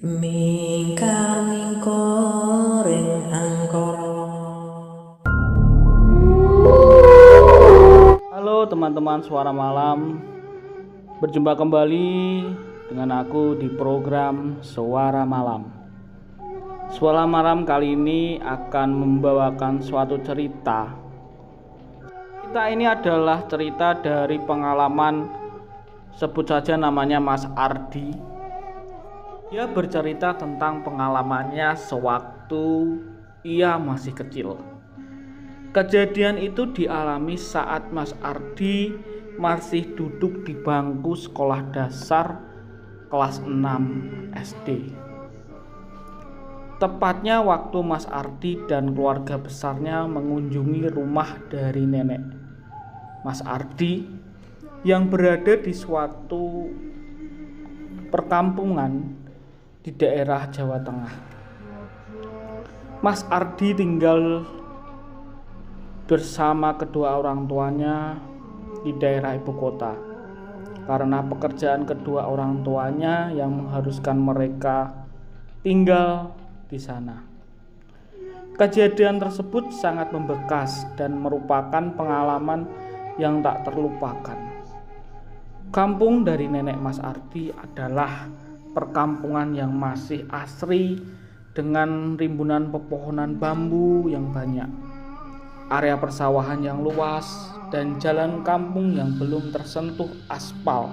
Mingkar mingkoreng angkara. Halo teman-teman Suara Malam, berjumpa kembali dengan aku di program Suara Malam. Suara Malam kali ini akan membawakan suatu cerita. Cerita ini adalah cerita dari pengalaman, sebut saja namanya Mas Ardi. Dia bercerita tentang pengalamannya sewaktu ia masih kecil. Kejadian itu dialami saat Mas Ardi masih duduk di bangku sekolah dasar kelas 6 SD. Tepatnya waktu Mas Ardi dan keluarga besarnya mengunjungi rumah dari nenek Mas Ardi yang berada di suatu perkampungan di daerah Jawa Tengah. Mas Ardi tinggal bersama kedua orang tuanya di daerah ibu kota karena pekerjaan kedua orang tuanya yang mengharuskan mereka tinggal di sana. Kejadian tersebut sangat membekas dan merupakan pengalaman yang tak terlupakan. Kampung dari nenek Mas Ardi adalah perkampungan yang masih asri dengan rimbunan pepohonan bambu yang banyak, area persawahan yang luas, dan jalan kampung yang belum tersentuh aspal.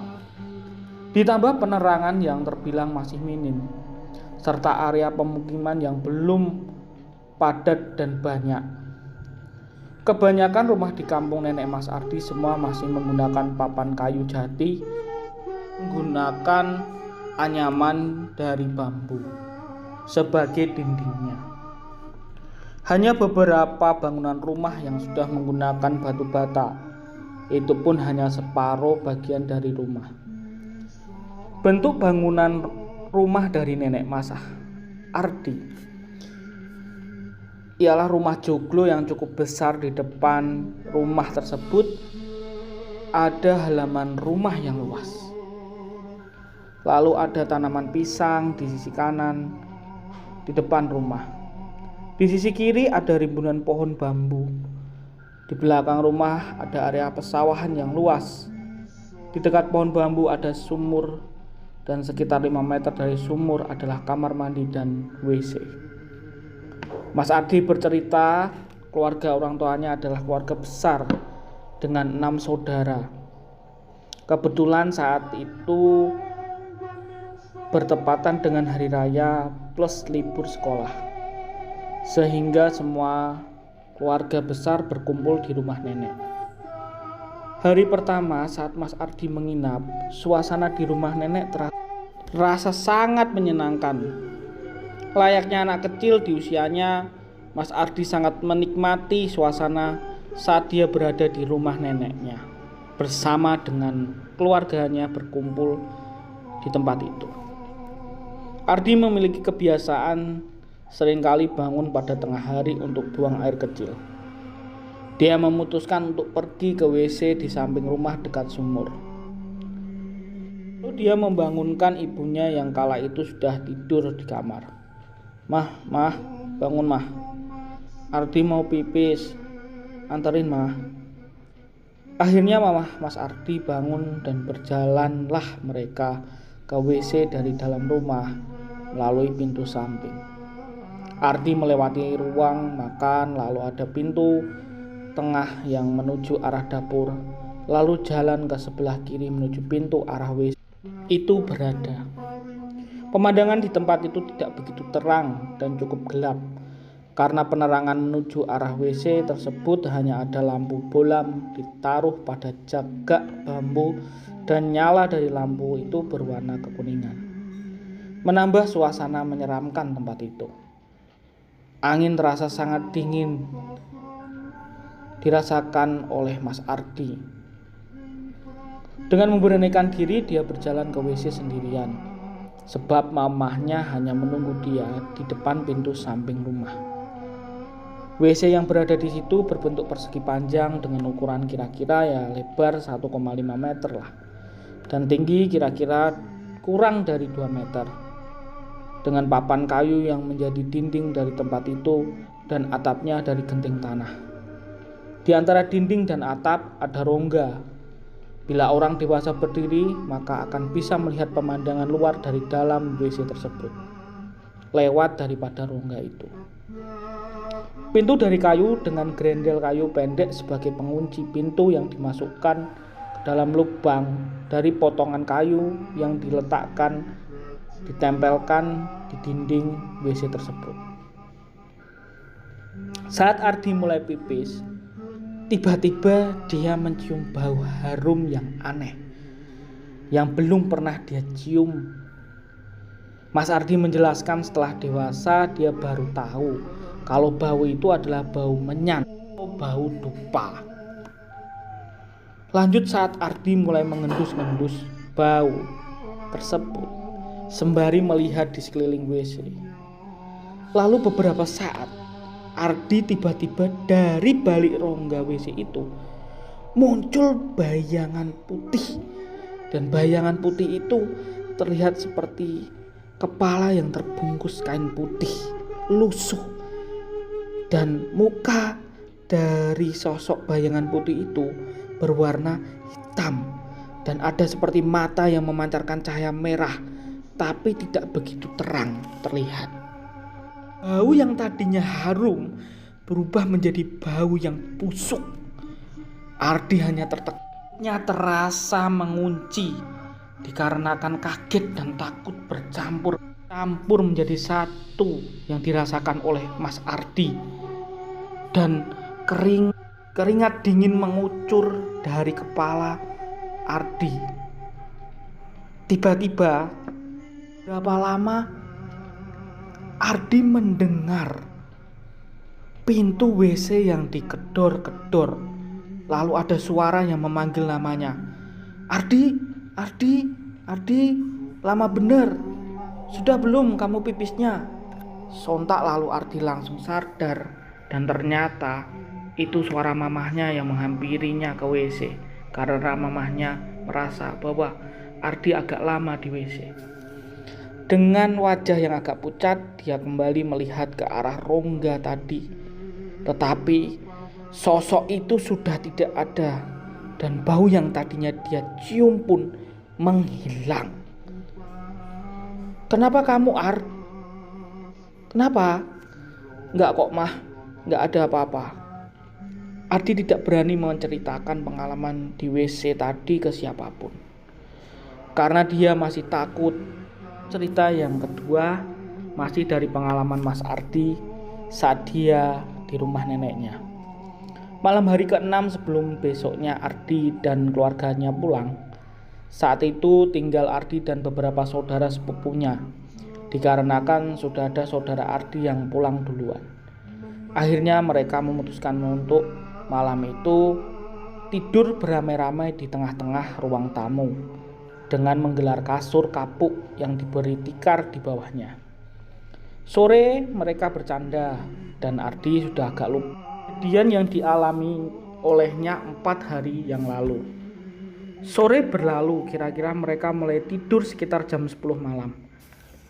Ditambah penerangan yang terbilang masih minim, serta area pemukiman yang belum padat dan banyak. Kebanyakan rumah di kampung nenek Mas Ardi semua masih menggunakan papan kayu jati, menggunakan anyaman dari bambu sebagai dindingnya. Hanya beberapa bangunan rumah yang sudah menggunakan batu bata, itu pun hanya separuh bagian dari rumah. Bentuk bangunan rumah dari nenek Mas Ardi ialah rumah joglo yang cukup besar. Di depan rumah tersebut ada halaman rumah yang luas. Lalu ada tanaman pisang di sisi kanan di depan rumah. Di sisi kiri ada rimbunan pohon bambu. Di belakang rumah ada area pesawahan yang luas. Di dekat pohon bambu ada sumur, dan sekitar 5 meter dari sumur adalah kamar mandi dan WC. Mas Ardi bercerita keluarga orang tuanya adalah keluarga besar dengan 6 saudara. Kebetulan saat itu bertepatan dengan hari raya plus libur sekolah, sehingga semua keluarga besar berkumpul di rumah nenek. Hari pertama saat Mas Ardi menginap, suasana di rumah nenek terasa sangat menyenangkan. Layaknya anak kecil di usianya, Mas Ardi sangat menikmati suasana saat dia berada di rumah neneknya bersama dengan keluarganya berkumpul di tempat itu. Ardi memiliki kebiasaan seringkali bangun pada tengah hari untuk buang air kecil. Dia memutuskan untuk pergi ke WC di samping rumah dekat sumur. Lalu dia membangunkan ibunya yang kala itu sudah tidur di kamar. Mah, bangun mah. Ardi mau pipis, anterin mah. Akhirnya Mama Mas Ardi bangun dan berjalanlah mereka ke WC dari dalam rumah melalui pintu samping. Ardi melewati ruang makan, lalu ada pintu tengah yang menuju arah dapur, lalu jalan ke sebelah kiri menuju pintu arah WC itu berada. Pemandangan di tempat itu tidak begitu terang dan cukup gelap, karena penerangan menuju arah WC tersebut hanya ada lampu bolam ditaruh pada jagak bambu, dan nyala dari lampu itu berwarna kekuningan, menambah suasana menyeramkan tempat itu. Angin terasa sangat dingin dirasakan oleh Mas Ardi. Dengan memberanikan diri, dia berjalan ke WC sendirian, sebab mamahnya hanya menunggu dia di depan pintu samping rumah. WC yang berada di situ berbentuk persegi panjang dengan ukuran kira-kira lebar 1,5 meter lah, dan tinggi kira-kira kurang dari 2 meter. dengan papan kayu yang menjadi dinding dari tempat itu dan atapnya dari genting tanah. Di antara dinding dan atap ada rongga. Bila orang dewasa berdiri, maka akan bisa melihat pemandangan luar dari dalam WC tersebut, lewat daripada rongga itu. Pintu dari kayu dengan grendel kayu pendek sebagai pengunci pintu yang dimasukkan ke dalam lubang dari potongan kayu yang ditempelkan di dinding WC tersebut. Saat Ardi mulai pipis, tiba-tiba dia mencium bau harum yang aneh yang belum pernah dia cium. Mas Ardi menjelaskan setelah dewasa dia baru tahu kalau bau itu adalah bau menyan atau bau dupa. Lanjut saat Ardi mulai mengendus-endus bau tersebut sembari melihat di sekeliling WC. Lalu beberapa saat Ardi tiba-tiba dari balik rongga WC itu muncul bayangan putih, dan bayangan putih itu terlihat seperti kepala yang terbungkus kain putih lusuh, dan muka dari sosok bayangan putih itu berwarna hitam dan ada seperti mata yang memancarkan cahaya merah tapi tidak begitu terang terlihat. Bau yang tadinya harum berubah menjadi bau yang busuk. Ardi hanya terasa mengunci dikarenakan kaget dan takut bercampur menjadi satu yang dirasakan oleh Mas Ardi, dan keringat dingin mengucur dari kepala Ardi. Tiba-tiba berapa lama Ardi mendengar pintu WC yang dikedor-kedor. Lalu ada suara yang memanggil namanya. Ardi, Ardi, Ardi, lama bener. Sudah belum kamu pipisnya? Sontak lalu Ardi langsung sadar, dan ternyata itu suara mamahnya yang menghampirinya ke WC karena mamahnya merasa bahwa Ardi agak lama di WC. Dengan wajah yang agak pucat, dia kembali melihat ke arah rongga tadi. Tetapi sosok itu sudah tidak ada, dan bau yang tadinya dia cium pun menghilang. Kenapa kamu, Art? Kenapa? Enggak kok, Mah. Enggak ada apa-apa. Ardi tidak berani menceritakan pengalaman di WC tadi ke siapapun, karena dia masih takut. Cerita yang kedua masih dari pengalaman Mas Ardi saat dia di rumah neneknya. Malam hari ke-6 sebelum besoknya Ardi dan keluarganya pulang. Saat itu tinggal Ardi dan beberapa saudara sepupunya, dikarenakan sudah ada saudara Ardi yang pulang duluan. Akhirnya mereka memutuskan untuk malam itu tidur beramai-ramai di tengah-tengah ruang tamu dengan menggelar kasur kapuk yang diberi tikar di bawahnya. Sore mereka bercanda dan Ardi sudah agak lupa kejadian yang dialami olehnya 4 hari yang lalu. Sore berlalu, kira-kira mereka mulai tidur sekitar jam 10 malam.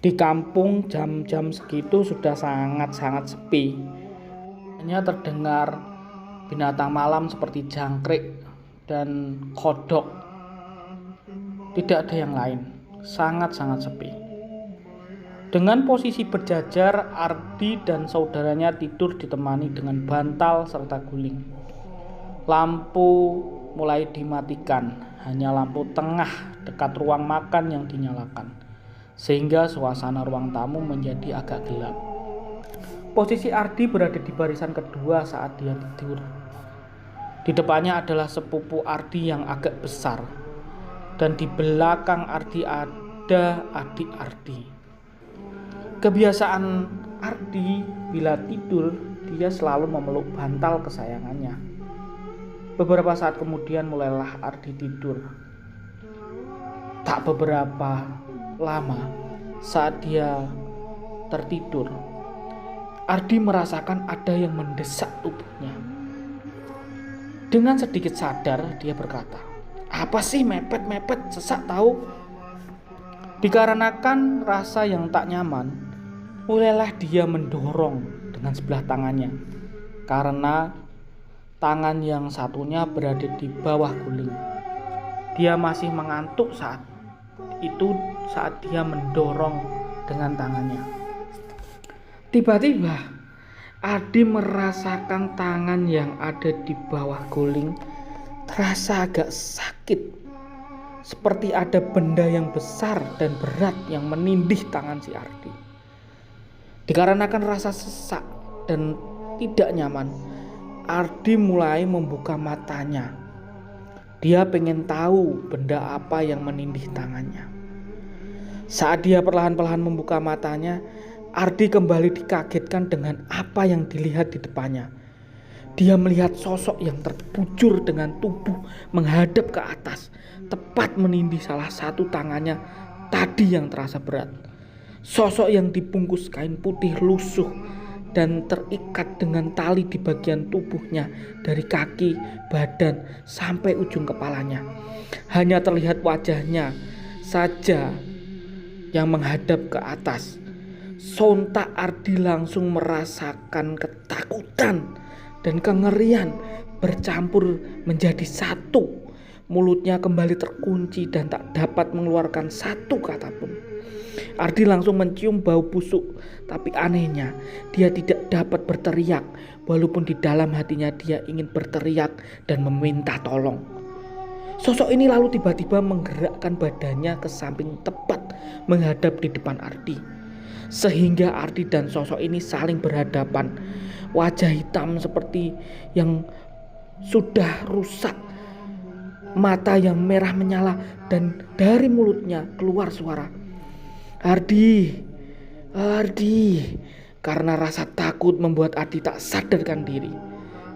Di kampung jam-jam segitu sudah sangat-sangat sepi. Hanya terdengar binatang malam seperti jangkrik dan kodok. Tidak ada yang lain, sangat-sangat sepi. Dengan posisi berjajar, Ardi dan saudaranya tidur ditemani dengan bantal serta guling. Lampu mulai dimatikan, hanya lampu tengah dekat ruang makan yang dinyalakan, sehingga suasana ruang tamu menjadi agak gelap. Posisi Ardi berada di barisan kedua saat dia tidur. Di depannya adalah sepupu Ardi yang agak besar, dan di belakang Ardi ada adik Ardi. Kebiasaan Ardi bila tidur, dia selalu memeluk bantal kesayangannya. Beberapa saat kemudian mulailah Ardi tidur. Tak beberapa lama saat dia tertidur, Ardi merasakan ada yang mendesak tubuhnya. Dengan sedikit sadar dia berkata, "Apa sih mepet-mepet, sesak tahu?" Dikarenakan rasa yang tak nyaman, mulailah dia mendorong dengan sebelah tangannya, karena tangan yang satunya berada di bawah guling. Dia masih mengantuk saat dia mendorong dengan tangannya. Tiba-tiba Ardi merasakan tangan yang ada di bawah guling terasa agak sakit, seperti ada benda yang besar dan berat yang menindih tangan si Ardi. Dikarenakan rasa sesak dan tidak nyaman, Ardi mulai membuka matanya. Dia pengen tahu benda apa yang menindih tangannya. Saat dia perlahan-lahan membuka matanya, Ardi kembali dikagetkan dengan apa yang dilihat di depannya. Dia melihat sosok yang terbujur dengan tubuh menghadap ke atas, tepat menindih salah satu tangannya tadi yang terasa berat. Sosok yang dibungkus kain putih lusuh dan terikat dengan tali di bagian tubuhnya dari kaki, badan, sampai ujung kepalanya. Hanya terlihat wajahnya saja yang menghadap ke atas. Sontak Ardi langsung merasakan ketakutan dan kengerian bercampur menjadi satu. Mulutnya kembali terkunci dan tak dapat mengeluarkan satu kata pun. Ardi langsung mencium bau busuk, tapi anehnya dia tidak dapat berteriak, walaupun di dalam hatinya dia ingin berteriak dan meminta tolong. Sosok ini lalu tiba-tiba menggerakkan badannya ke samping tepat menghadap di depan Ardi, sehingga Ardi dan sosok ini saling berhadapan. Wajah hitam seperti yang sudah rusak, mata yang merah menyala, dan dari mulutnya keluar suara, Ardi. Karena rasa takut membuat Ardi tak sadarkan diri.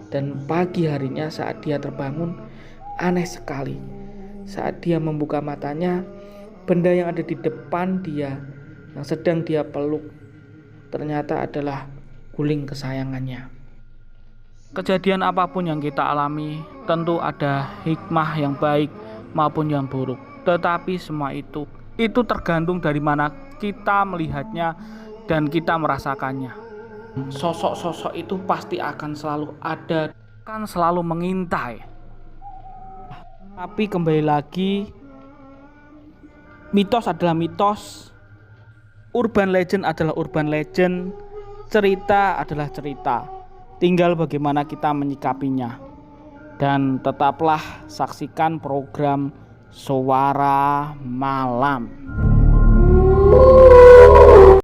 Dan pagi harinya saat dia terbangun, aneh sekali. Saat dia membuka matanya, benda yang ada di depan dia yang sedang dia peluk ternyata adalah guling kesayangannya. Kejadian apapun yang kita alami tentu ada hikmah yang baik maupun yang buruk. Tetapi semua itu tergantung dari mana kita melihatnya dan kita merasakannya. Sosok-sosok itu pasti akan selalu ada, akan selalu mengintai. Tapi kembali lagi, mitos adalah mitos, urban legend adalah urban legend, cerita adalah cerita. Tinggal bagaimana kita menyikapinya. Dan tetaplah saksikan program Suara Malam.